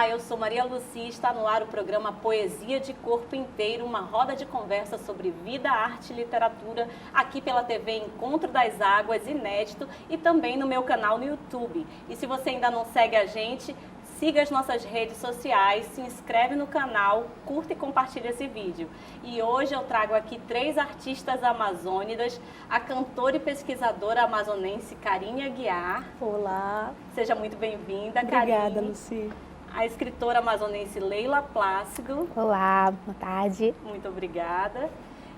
Olá, eu sou Maria Lucia e está no ar o programa Poesia de Corpo Inteiro, uma roda de conversa sobre vida, arte e literatura, aqui pela TV Encontro das Águas, inédito, e também no meu canal no YouTube. E se você ainda não segue a gente, siga as nossas redes sociais, se inscreve no canal, curta e compartilha esse vídeo. E hoje eu trago aqui 3 artistas amazônidas, a cantora e pesquisadora amazonense Karine Aguiar. Olá. Seja muito bem-vinda, Karine. Obrigada, Luci. A escritora amazonense Leila Plácido. Olá, boa tarde. Muito obrigada.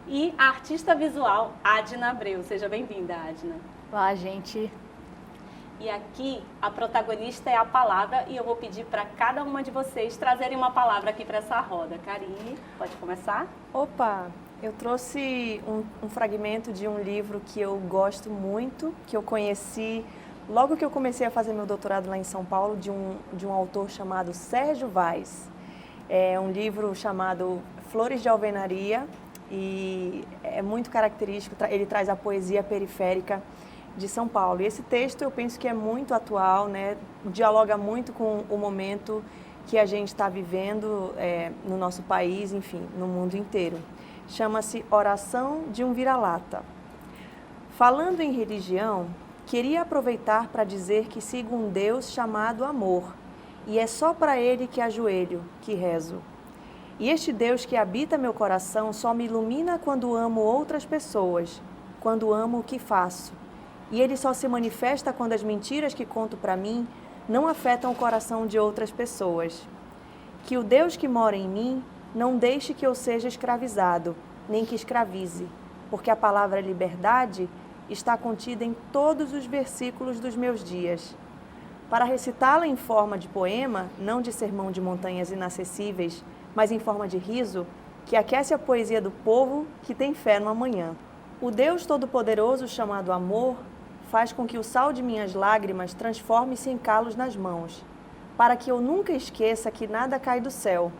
E a artista visual Adna Abreu. Seja bem-vinda, Adna. Olá, gente. E aqui a protagonista é a palavra e eu vou pedir para cada uma de vocês trazerem uma palavra aqui para essa roda. Karine, pode começar? Opa, eu trouxe um fragmento de um livro que eu gosto muito, que eu conheci logo que eu comecei a fazer meu doutorado lá em São Paulo, de um autor chamado Sérgio Vaz. É um livro chamado Flores de Alvenaria e é muito característico, ele traz a poesia periférica de São Paulo. E esse texto eu penso que é muito atual, né? Dialoga muito com o momento que a gente está vivendo no nosso país, enfim, no mundo inteiro. Chama-se Oração de um Vira-Lata. Falando em religião, queria aproveitar para dizer que sigo um Deus chamado amor, e é só para Ele que ajoelho, que rezo. E este Deus que habita meu coração só me ilumina quando amo outras pessoas, quando amo o que faço. E Ele só se manifesta quando as mentiras que conto para mim não afetam o coração de outras pessoas. Que o Deus que mora em mim não deixe que eu seja escravizado, nem que escravize, porque a palavra liberdade está contida em todos os versículos dos meus dias. Para recitá-la em forma de poema, não de sermão de montanhas inacessíveis, mas em forma de riso, que aquece a poesia do povo que tem fé no amanhã. O Deus Todo-Poderoso chamado amor faz com que o sal de minhas lágrimas transforme-se em calos nas mãos, para que eu nunca esqueça que nada cai do céu,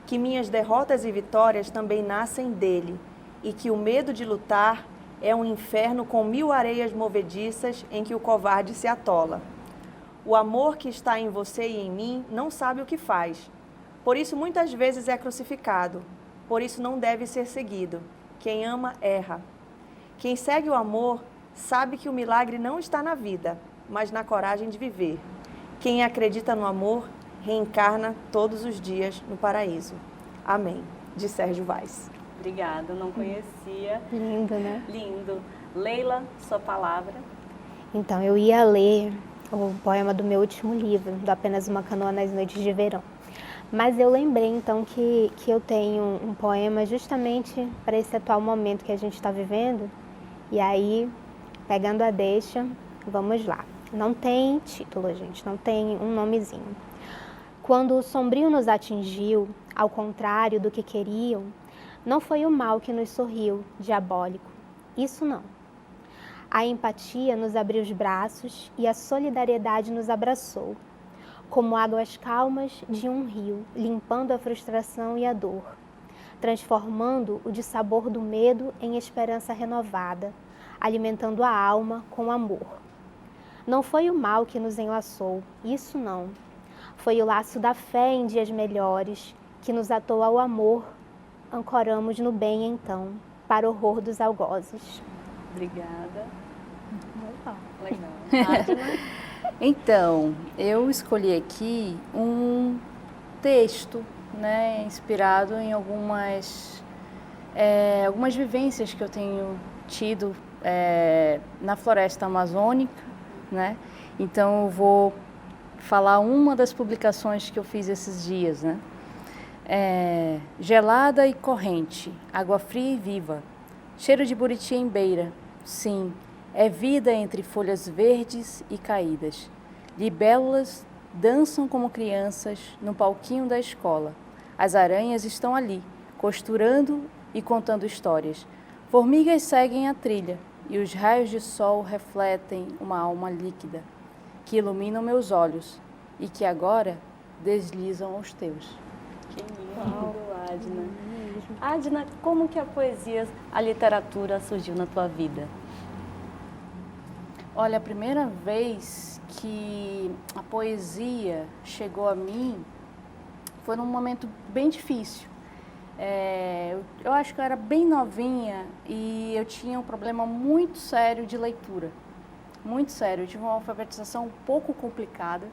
que minhas derrotas e vitórias também nascem dele, e que o medo de lutar é um inferno com 1000 areias movediças em que o covarde se atola. O amor que está em você e em mim não sabe o que faz. Por isso muitas vezes é crucificado. Por isso não deve ser seguido. Quem ama, erra. Quem segue o amor sabe que o milagre não está na vida, mas na coragem de viver. Quem acredita no amor, reencarna todos os dias no paraíso. Amém. De Sérgio Vaz. Obrigada, não conhecia. Lindo, né? Lindo. Leila, sua palavra. Então, eu ia ler o poema do meu último livro, do Apenas uma Canoa nas Noites de Verão. Mas eu lembrei, então, que eu tenho um poema justamente para esse atual momento que a gente está vivendo. E aí, pegando a deixa, vamos lá. Não tem título, gente, não tem um nomezinho. Quando o sombrio nos atingiu, ao contrário do que queriam, não foi o mal que nos sorriu, diabólico. Isso não. A empatia nos abriu os braços e a solidariedade nos abraçou, como águas calmas de um rio, limpando a frustração e a dor, transformando o dissabor do medo em esperança renovada, alimentando a alma com amor. Não foi o mal que nos enlaçou, isso não. Foi o laço da fé em dias melhores, que nos atou ao amor. Ancoramos no bem então, para o horror dos algozes. Obrigada. Legal. Adna. Então, eu escolhi aqui um texto, né, inspirado em algumas vivências que eu tenho tido na floresta amazônica, né? Então, eu vou falar uma das publicações que eu fiz esses dias, né? Gelada e corrente, água fria e viva, cheiro de buriti em beira, sim, é vida entre folhas verdes e caídas. Libélulas dançam como crianças no palquinho da escola. As aranhas estão ali, costurando e contando histórias. Formigas seguem a trilha e os raios de sol refletem uma alma líquida, que iluminam meus olhos e que agora deslizam aos teus. Que lindo, Adna. Adna, como que a poesia, a literatura surgiu na tua vida? Olha, a primeira vez que a poesia chegou a mim foi num momento bem difícil. Eu acho que eu era bem novinha e eu tinha um problema muito sério de leitura. Muito sério. Eu tive uma alfabetização um pouco complicada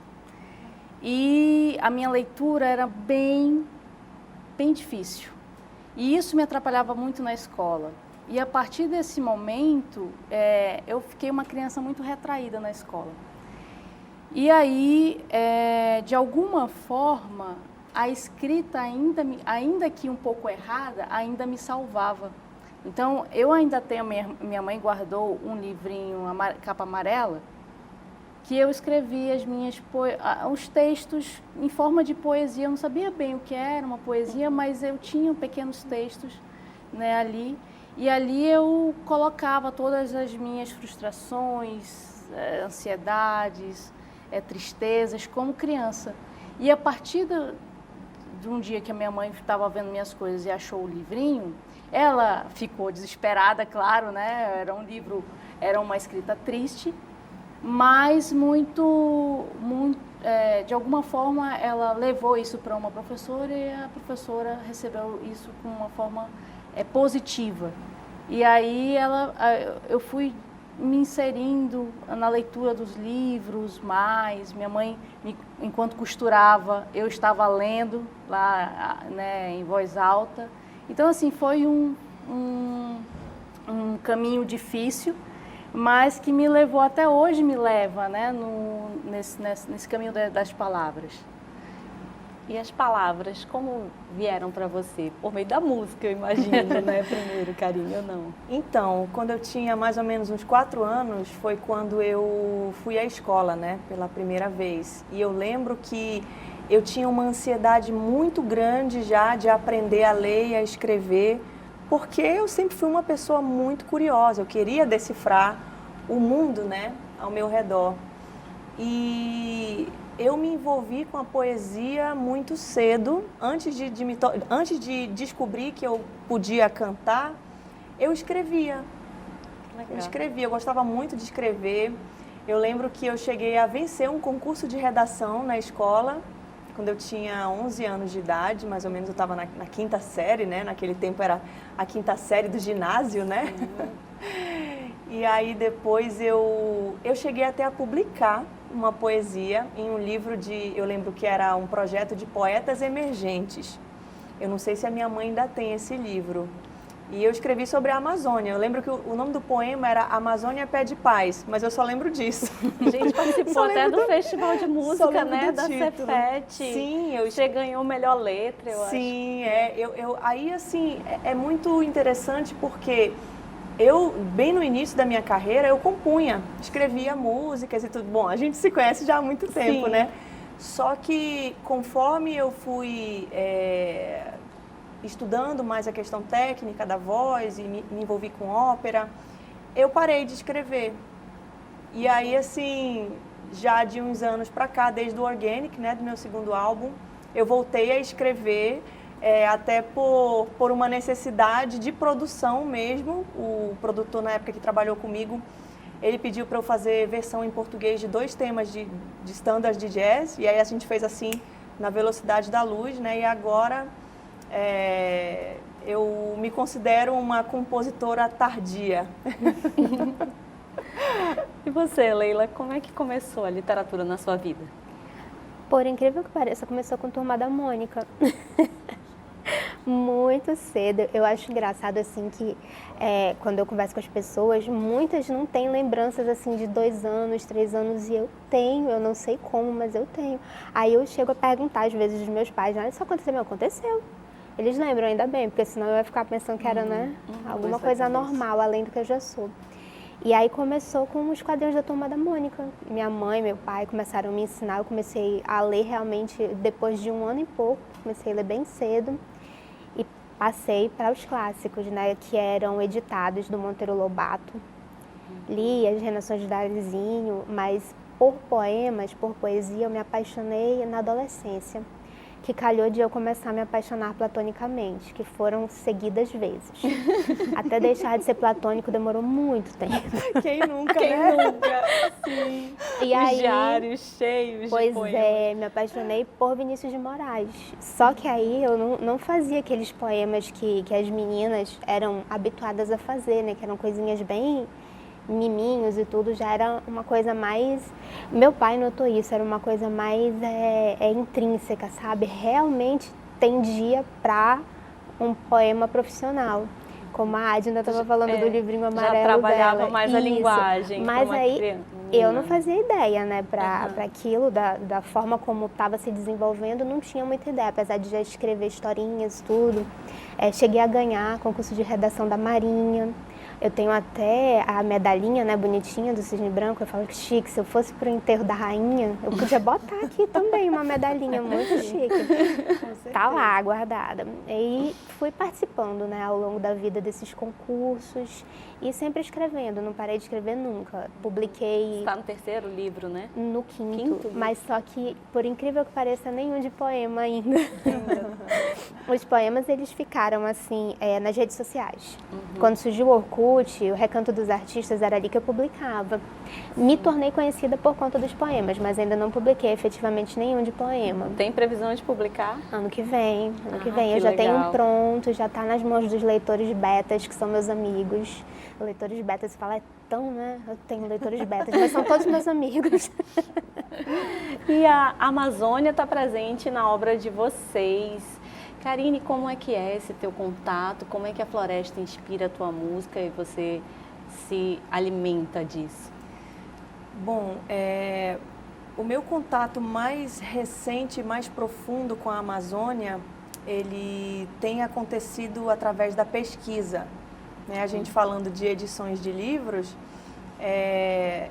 e a minha leitura era bem difícil. E isso me atrapalhava muito na escola. E a partir desse momento, eu fiquei uma criança muito retraída na escola. E aí, de alguma forma, a escrita, ainda que um pouco errada, ainda me salvava. Então, eu ainda tenho, minha mãe guardou um livrinho, capa amarela, que eu escrevi os textos em forma de poesia. Eu não sabia bem o que era uma poesia, mas eu tinha pequenos textos, né, ali. E ali eu colocava todas as minhas frustrações, ansiedades, tristezas, como criança. E a partir de um dia que a minha mãe estava vendo minhas coisas e achou o livrinho, ela ficou desesperada, claro, né? Era uma escrita triste, mas de alguma forma ela levou isso para uma professora e a professora recebeu isso com uma forma positiva. E aí eu fui me inserindo na leitura dos livros mais. Minha mãe, enquanto costurava, eu estava lendo lá, né, em voz alta. Então, assim, foi um caminho difícil, mas que me levou, até hoje me leva, né, nesse caminho das palavras. E as palavras, como vieram para você? Por meio da música, eu imagino, né? Primeiro, Karine, ou não? Então, quando eu tinha mais ou menos uns 4 anos, foi quando eu fui à escola, né? Pela primeira vez. E eu lembro que eu tinha uma ansiedade muito grande já de aprender a ler e a escrever, porque eu sempre fui uma pessoa muito curiosa. Eu queria decifrar o mundo, né? Ao meu redor. E eu me envolvi com a poesia muito cedo. Antes de descobrir que eu podia cantar, eu escrevia. Eu gostava muito de escrever. Eu lembro que eu cheguei a vencer um concurso de redação na escola, quando eu tinha 11 anos de idade, mais ou menos. Eu estava na 5ª série, né? Naquele tempo era a 5ª série do ginásio, né? E aí depois eu cheguei até a publicar uma poesia em um livro eu lembro que era um projeto de poetas emergentes. Eu não sei se a minha mãe ainda tem esse livro. E eu escrevi sobre a Amazônia. Eu lembro que o nome do poema era Amazônia Pede Paz, mas eu só lembro disso. A gente participou até do Festival de Música, né, da título. Cefet. Sim, você ganhou melhor letra, eu acho. Sim, aí assim, é muito interessante porque bem no início da minha carreira, eu compunha, escrevia músicas e tudo. Bom, a gente se conhece já há muito tempo, né? Só que conforme eu fui estudando mais a questão técnica da voz e me envolvi com ópera, eu parei de escrever. E aí, assim, já de uns anos para cá, desde o Organic, né, do meu 2º álbum, eu voltei a escrever, até por uma necessidade de produção mesmo. O produtor, na época que trabalhou comigo, ele pediu para eu fazer versão em português de 2 temas de standards de jazz, e aí a gente fez assim, na velocidade da luz, né? E agora eu me considero uma compositora tardia. E você, Leila, como é que começou a literatura na sua vida? Por incrível que pareça, começou com Turma da Mônica. Muito cedo. Eu acho engraçado assim que quando eu converso com as pessoas, muitas não têm lembranças assim de 2 anos, 3 anos, e eu tenho, eu não sei como, mas eu tenho. Aí eu chego a perguntar às vezes dos meus pais, isso aconteceu? Aconteceu. Eles lembram, ainda bem, porque senão eu ia ficar pensando que era alguma coisa normal, além do que eu já sou. E aí começou com os quadrinhos da Turma da Mônica. Minha mãe e meu pai começaram a me ensinar, eu comecei a ler realmente depois de 1 ano e pouco, comecei a ler bem cedo. Passei para os clássicos, né, que eram editados do Monteiro Lobato. Li as Renações de Darizinho, mas por poemas, por poesia, eu me apaixonei na adolescência. que calhou de eu começar a me apaixonar platonicamente, que foram seguidas vezes. Até deixar de ser platônico demorou muito tempo. Quem nunca, Quem né? nunca? Sim. E Os aí, diários cheios de pois poemas. é, me apaixonei por Vinícius de Moraes. Só que aí eu não fazia aqueles poemas que as meninas eram habituadas a fazer, né? Que eram coisinhas bem miminhos e tudo, já era uma coisa mais... Meu pai notou isso, era uma coisa mais intrínseca, sabe? Realmente tendia para um poema profissional. Como a Adna estava falando do livrinho amarelo já trabalhava dela. mais a Isso. linguagem. Mas pra uma aí criança. eu não fazia ideia, né, para aquilo, da forma como estava se desenvolvendo, não tinha muita ideia, apesar de já escrever historinhas e tudo. Cheguei a ganhar concurso de redação da Marinha. Eu tenho até a medalhinha, né, bonitinha do cisne branco. Eu falo que chique, se eu fosse pro enterro da rainha, eu podia botar aqui também uma medalhinha muito chique. Tá lá, guardada. E fui participando, né, ao longo da vida desses concursos e sempre escrevendo, não parei de escrever nunca. Publiquei... Está no terceiro livro, né? No quinto, mas só que, por incrível que pareça, nenhum de poema ainda. Os poemas, eles ficaram, assim, nas redes sociais. Quando surgiu o Orkut, o Recanto dos Artistas, era ali que eu publicava. Me tornei conhecida por conta dos poemas, mas ainda não publiquei efetivamente nenhum de poema. Tem previsão de publicar? Ano que vem. Que Eu já legal. tenho um pronto, já está nas mãos dos leitores betas, que são meus amigos. Leitores betas, você fala, né? Eu tenho leitores betas, mas são todos meus amigos. E a Amazônia está presente na obra de vocês. Karine, como é que é esse teu contato? Como é que a floresta inspira a tua música e você se alimenta disso? Bom, o meu contato mais recente, mais profundo com a Amazônia, ele tem acontecido através da pesquisa. Né? A gente falando de edições de livros,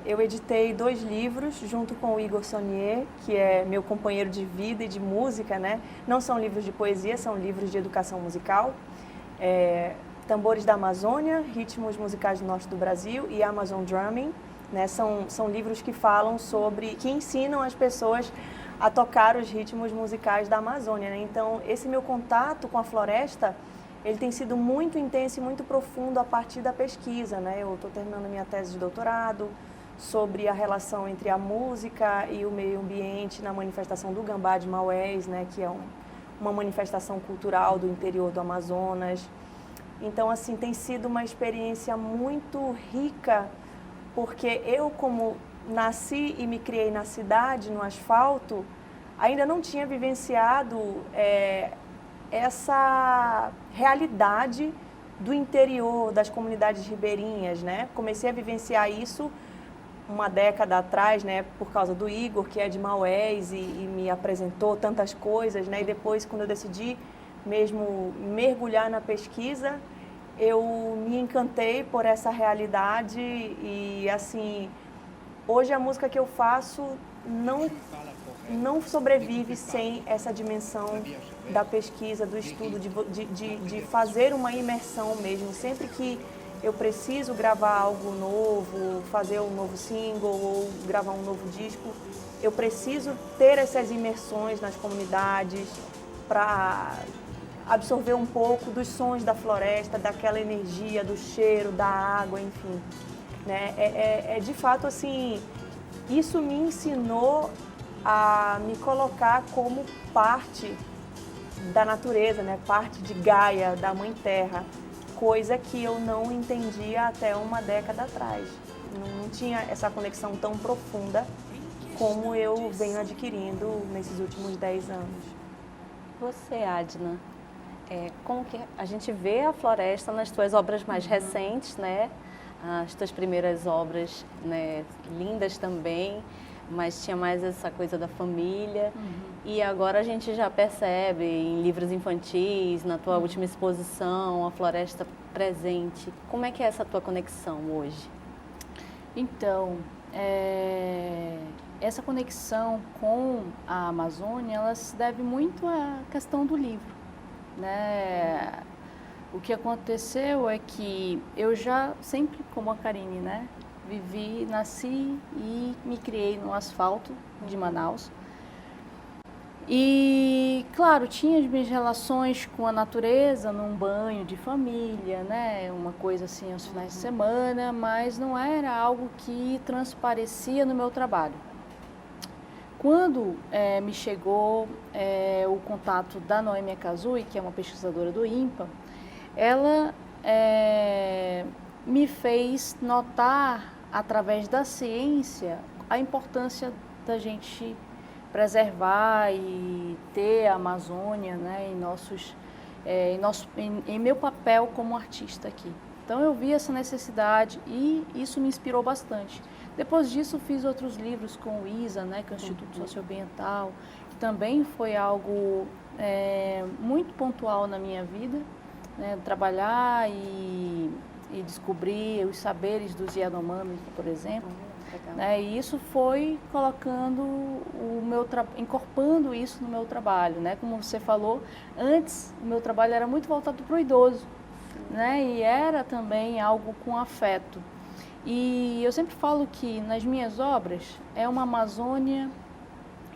eu editei 2 livros junto com o Igor Sonier, que é meu companheiro de vida e de música, né? Não são livros de poesia, são livros de educação musical. Tambores da Amazônia, Ritmos Musicais do Norte do Brasil e Amazon Drumming. Né? São livros que falam que ensinam as pessoas a tocar os ritmos musicais da Amazônia. Né? Então, esse meu contato com a floresta, ele tem sido muito intenso e muito profundo a partir da pesquisa, né? Eu estou terminando a minha tese de doutorado sobre a relação entre a música e o meio ambiente na manifestação do Gambá de Maués, né? Que é uma manifestação cultural do interior do Amazonas. Então, assim, tem sido uma experiência muito rica, porque eu, como nasci e me criei na cidade, no asfalto, ainda não tinha vivenciado essa realidade do interior, das comunidades ribeirinhas, né? Comecei a vivenciar isso uma década atrás, né? Por causa do Igor, que é de Maués e me apresentou tantas coisas, né? E depois, quando eu decidi mesmo mergulhar na pesquisa, eu me encantei por essa realidade e, assim, hoje a música que eu faço não sobrevive sem essa dimensão da pesquisa, do estudo, de fazer uma imersão mesmo. Sempre que eu preciso gravar algo novo, fazer um novo single ou gravar um novo disco, eu preciso ter essas imersões nas comunidades para absorver um pouco dos sons da floresta, daquela energia, do cheiro, da água, enfim. Né? De fato, assim, isso me ensinou a me colocar como parte da natureza, né? Parte de Gaia, da Mãe Terra, coisa que eu não entendia até uma década atrás. Não tinha essa conexão tão profunda como eu venho adquirindo nesses últimos 10 anos. Você, Adna, como que a gente vê a floresta nas tuas obras mais recentes, né? As tuas primeiras obras, né, lindas também, mas tinha mais essa coisa da família. E agora a gente já percebe em livros infantis, na tua última exposição, a floresta presente. Como é que é essa tua conexão hoje? Então, essa conexão com a Amazônia, ela se deve muito à questão do livro, né? O que aconteceu é que eu já, sempre como a Karine, né? Nasci e me criei no asfalto de Manaus. E, claro, tinha as minhas relações com a natureza, num banho de família, né? Uma coisa assim aos finais de semana, mas não era algo que transparecia no meu trabalho. Quando me chegou o contato da Noêmia Kazui, que é uma pesquisadora do INPA, ela me fez notar, através da ciência, a importância da gente preservar e ter a Amazônia, né, em meu papel como artista aqui. Então eu vi essa necessidade e isso me inspirou bastante. Depois disso fiz outros livros com o ISA, né, que é o Instituto Socioambiental, que também foi algo muito pontual na minha vida, né, trabalhar e descobrir os saberes dos Yanomami, por exemplo. Né, e isso foi incorporando isso no meu trabalho, né? Como você falou, antes o meu trabalho era muito voltado para o idoso, né? E era também algo com afeto. E eu sempre falo que nas minhas obras é uma Amazônia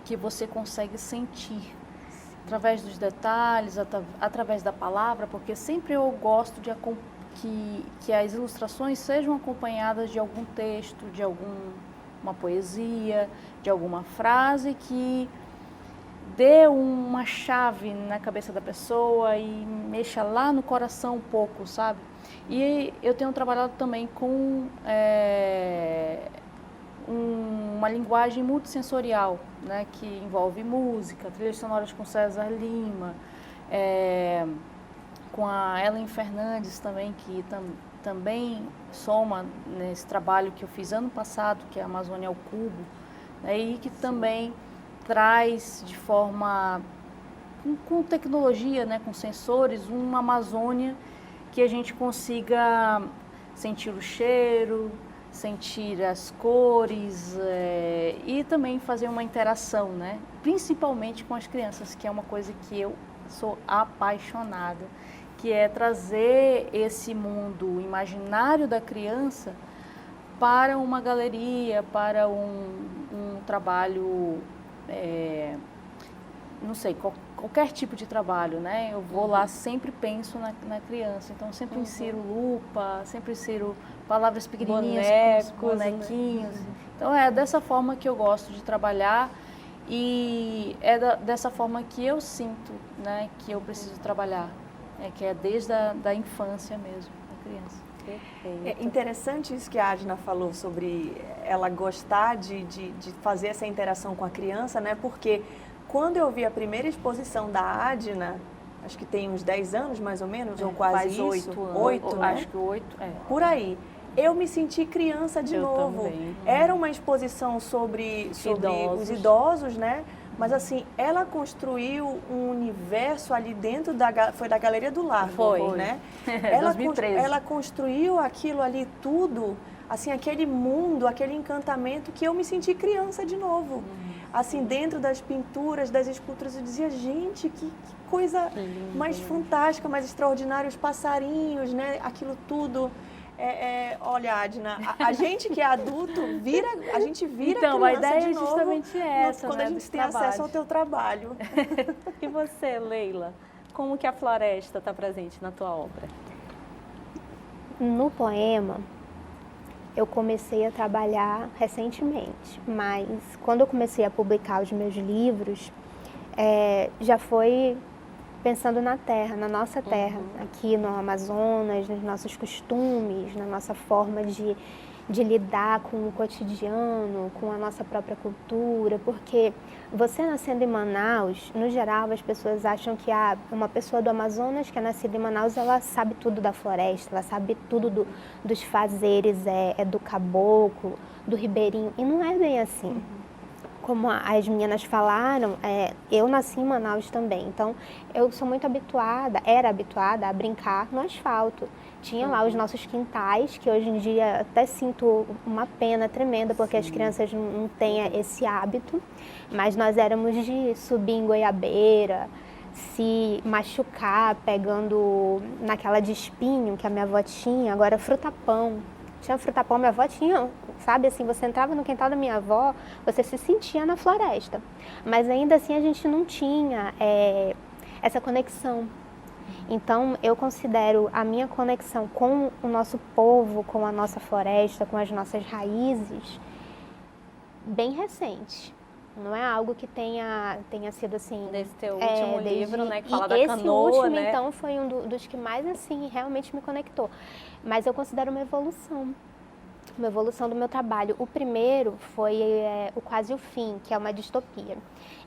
que você consegue sentir através dos detalhes, através da palavra, porque sempre eu gosto de que as ilustrações sejam acompanhadas de algum texto, de uma poesia, de alguma frase que dê uma chave na cabeça da pessoa e mexa lá no coração um pouco, sabe? E eu tenho trabalhado também com uma linguagem multissensorial, né, que envolve música, trilhas sonoras com César Lima, com a Ellen Fernandes também, que também soma nesse trabalho que eu fiz ano passado, que é a Amazônia ao Cubo, né, e que também traz de forma, com tecnologia, né, com sensores, uma Amazônia que a gente consiga sentir o cheiro, sentir as cores e também fazer uma interação, né, principalmente com as crianças, que é uma coisa que eu sou apaixonada, que é trazer esse mundo imaginário da criança para uma galeria, para um trabalho, não sei, qualquer tipo de trabalho, né? Eu vou lá, sempre penso na criança, então sempre insiro lupa, sempre insiro palavras pequenininhas, bonequinhos. Né? Então é dessa forma que eu gosto de trabalhar e dessa forma que eu sinto, né, que eu preciso trabalhar. Que é desde a infância mesmo, da criança. É interessante isso que a Adna falou sobre ela gostar de fazer essa interação com a criança, né? Porque quando eu vi a primeira exposição da Adna, acho que tem uns 10 anos mais ou menos, ou quase faz isso. 8 anos. 8, né? Acho que 8, Por aí. Eu me senti criança de novo. Também. Era uma exposição sobre os idosos, né? Mas assim, ela construiu um universo ali dentro foi da Galeria do Largo, né? 2013. Ela construiu aquilo ali tudo, assim, aquele mundo, aquele encantamento que eu me senti criança de novo. Assim, dentro das pinturas, das esculturas, eu dizia, gente, que coisa mais fantástica, mais extraordinária, os passarinhos, né? Aquilo tudo. Olha, Adna, a gente que é adulto, a gente vira então, criança a ideia de é novo justamente essa, quando né, a gente tem acesso ao teu trabalho. E você, Leila, como que a floresta está presente na tua obra? No poema, eu comecei a trabalhar recentemente, mas quando eu comecei a publicar os meus livros, já foi pensando na terra, na nossa terra, aqui no Amazonas, nos nossos costumes, na nossa forma de lidar com o cotidiano, com a nossa própria cultura, porque você nascendo em Manaus, no geral as pessoas acham que uma pessoa do Amazonas que é nascida em Manaus, ela sabe tudo da floresta, ela sabe tudo dos fazeres do caboclo, do ribeirinho, e não é bem assim. Como as meninas falaram, eu nasci em Manaus também, então eu sou muito era habituada a brincar no asfalto. Tinha lá os nossos quintais, que hoje em dia até sinto uma pena tremenda, porque as crianças não têm esse hábito, mas nós éramos de subir em goiabeira, se machucar pegando naquela de espinho que a minha avó tinha, agora fruta-pão. Tinha fruta-pão, minha avó tinha sabe? Assim, você entrava no quintal da minha avó, você se sentia na floresta. Mas ainda assim a gente não tinha essa conexão. Então, eu considero a minha conexão com o nosso povo, com a nossa floresta, com as nossas raízes, bem recente. Não é algo que tenha sido assim... Desse teu último livro, né, que fala da esse canoa, último, né? então, foi um dos que mais, assim, realmente me conectou. Mas eu considero uma evolução do meu trabalho. O primeiro foi o Quase o Fim, que é uma distopia.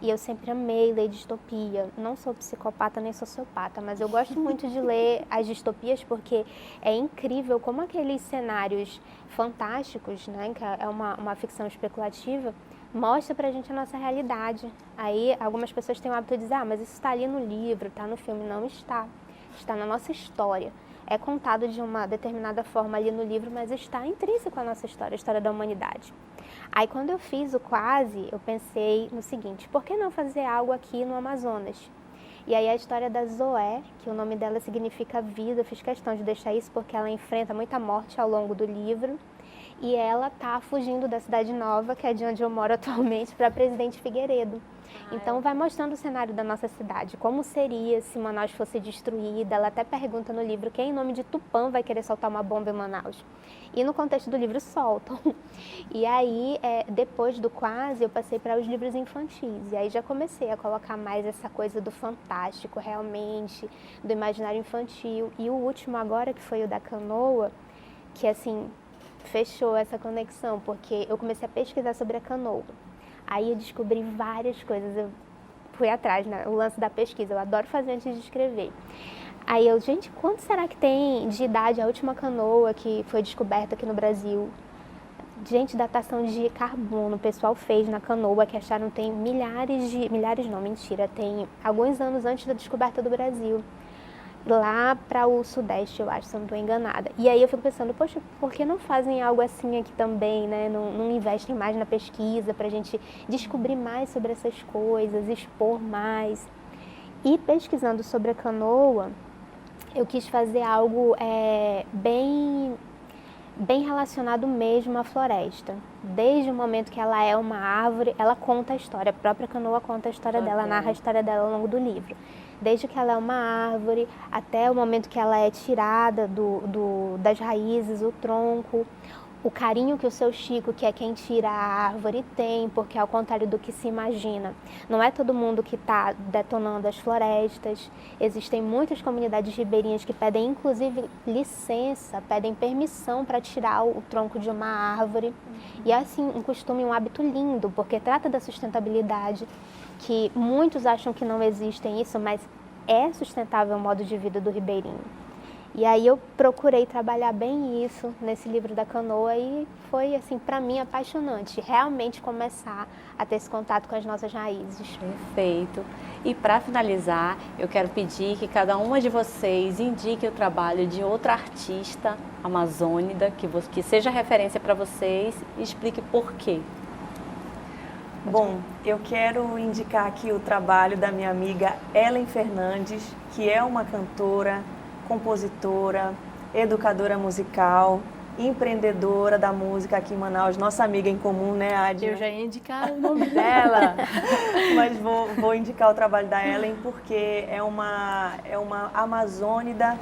E eu sempre amei ler distopia. Não sou psicopata nem sociopata, mas eu gosto muito de ler as distopias porque é incrível como aqueles cenários fantásticos, né, que é uma ficção especulativa, mostra pra gente a nossa realidade. Aí algumas pessoas têm o hábito de dizer, mas isso está ali no livro, está no filme. Não está. Está na nossa história. É contado de uma determinada forma ali no livro, mas está intrínseco à nossa história, a história da humanidade. Aí quando eu fiz o Quase, eu pensei no seguinte, por que não fazer algo aqui no Amazonas? E aí a história da Zoé, que o nome dela significa vida, eu fiz questão de deixar isso porque ela enfrenta muita morte ao longo do livro. E ela está fugindo da Cidade Nova, que é de onde eu moro atualmente, para Presidente Figueiredo. Então vai mostrando o cenário da nossa cidade, como seria se Manaus fosse destruída. Ela até pergunta no livro quem em nome de Tupã vai querer soltar uma bomba em Manaus. E no contexto do livro soltam. E aí, depois do Quase, eu passei para os livros infantis. E aí já comecei a colocar mais essa coisa do fantástico, realmente, do imaginário infantil. E o último agora, que foi o da canoa, que assim... fechou essa conexão, porque eu comecei a pesquisar sobre a canoa. Aí eu descobri várias coisas, eu fui atrás, né? O lance da pesquisa, eu adoro fazer antes de escrever. Aí eu, gente, quanto será que tem de idade a última canoa que foi descoberta aqui no Brasil? Gente, datação de carbono, o pessoal fez na canoa, que acharam tem milhares não, mentira, tem alguns anos antes da descoberta do Brasil. Lá para o Sudeste, eu acho, se eu não estou enganada. E aí eu fico pensando, poxa, por que não fazem algo assim aqui também, né? Não investem mais na pesquisa para a gente descobrir mais sobre essas coisas, expor mais. E pesquisando sobre a canoa, eu quis fazer algo bem relacionado mesmo à floresta. Desde o momento que ela é uma árvore, ela conta a história, a própria canoa conta a história dela, narra a história dela ao longo do livro. Desde que ela é uma árvore, até o momento que ela é tirada das raízes, o tronco, o carinho que o seu Chico, que é quem tira a árvore, tem, porque ao contrário do que se imagina, não é todo mundo que está detonando as florestas. Existem muitas comunidades ribeirinhas que pedem, inclusive, licença, pedem permissão para tirar o tronco de uma árvore. E é, assim, um costume, um hábito lindo, porque trata da sustentabilidade, que muitos acham que não existem isso, mas é sustentável o modo de vida do ribeirinho. E aí eu procurei trabalhar bem isso nesse livro da canoa e foi, assim, para mim apaixonante, realmente começar a ter esse contato com as nossas raízes. Perfeito. E para finalizar, eu quero pedir que cada uma de vocês indique o trabalho de outra artista amazônida que seja referência para vocês e explique por quê. Bom, eu quero indicar aqui o trabalho da minha amiga Ellen Fernandes, que é uma cantora, compositora, educadora musical, empreendedora da música aqui em Manaus, nossa amiga em comum, né, Adna? Eu já ia indicar o nome dela. Mas vou indicar o trabalho da Ellen porque é uma amazônida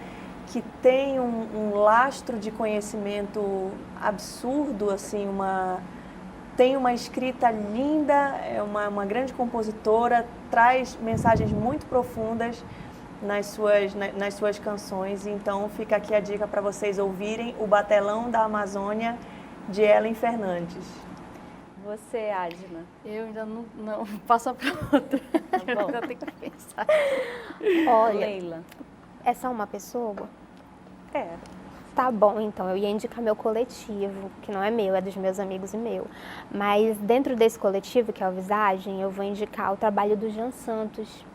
que tem um lastro de conhecimento absurdo, assim, tem uma escrita linda, é uma grande compositora, traz mensagens muito profundas nas suas canções. Então fica aqui a dica para vocês ouvirem O Batelão da Amazônia, de Ellen Fernandes. Você, Adna? Eu ainda não passo para outra. Tá bom. Eu tenho que pensar. Olha, Leila. é só uma pessoa? É. Tá bom, então, eu ia indicar meu coletivo, que não é meu, é dos meus amigos e meu. Mas dentro desse coletivo, que é o Visagem, eu vou indicar o trabalho do Jean Santos,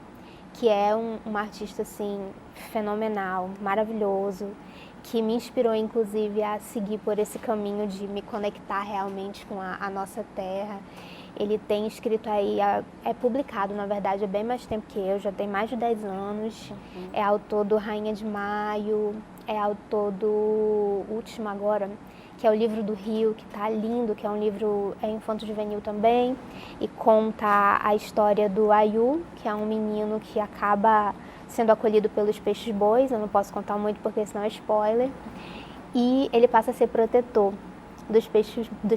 que é um artista, assim, fenomenal, maravilhoso, que me inspirou, inclusive, a seguir por esse caminho de me conectar realmente com a nossa terra. Ele tem escrito aí, é publicado, na verdade, há bem mais tempo que eu, já tem mais de 10 anos. Uhum. É autor do Rainha de Maio, é autor do último agora, que é o livro do Rio, que está lindo, que é um livro infanto-juvenil também, e conta a história do Ayu, que é um menino que acaba sendo acolhido pelos peixes-bois. Eu não posso contar muito porque senão é spoiler. E ele passa a ser protetor dos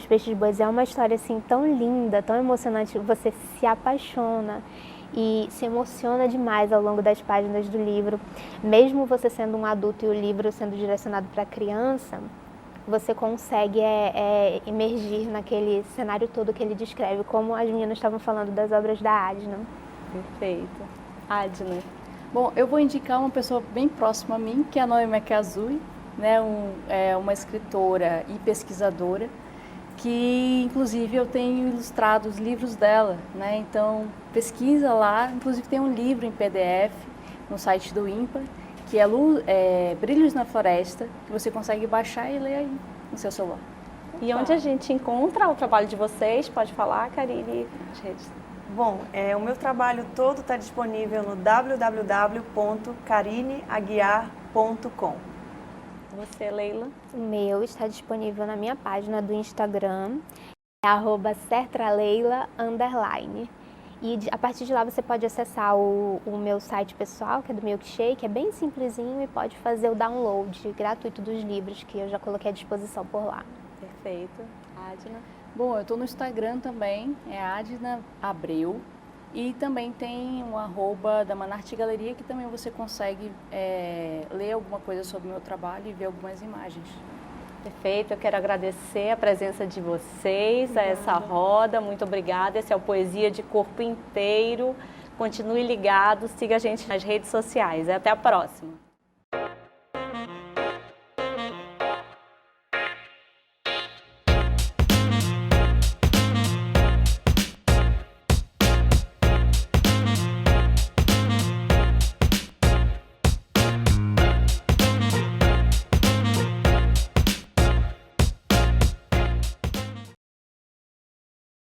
peixes-bois. É uma história assim tão linda, tão emocionante, você se apaixona e se emociona demais ao longo das páginas do livro. Mesmo você sendo um adulto e o livro sendo direcionado para criança, você consegue emergir naquele cenário todo que ele descreve, como as meninas estavam falando das obras da Adna. Perfeito. Adna. Bom, eu vou indicar uma pessoa bem próxima a mim, que é a Naomi Kazui, né, uma escritora e pesquisadora, que inclusive eu tenho ilustrado os livros dela, né? Então pesquisa lá, inclusive tem um livro em PDF no site do INPA, que é Brilhos na Floresta, que você consegue baixar e ler aí no seu celular. E onde a gente encontra o trabalho de vocês? Pode falar, Karine? Bom, o meu trabalho todo está disponível no www.karineaguiar.com. Você, Leila? O meu está disponível na minha página do Instagram, @sertraleila_. E a partir de lá você pode acessar o meu site pessoal, que é do Milkshake, é bem simplesinho, e pode fazer o download gratuito dos livros que eu já coloquei à disposição por lá. Perfeito. Adna? Bom, eu estou no Instagram também, é Adna Abreu. E também tem um @ da Manarte Galeria, que também você consegue ler alguma coisa sobre o meu trabalho e ver algumas imagens. Perfeito, eu quero agradecer a presença de vocês, a essa roda, muito obrigada. Esse é o Poesia de Corpo Inteiro. Continue ligado, siga a gente nas redes sociais. Até a próxima.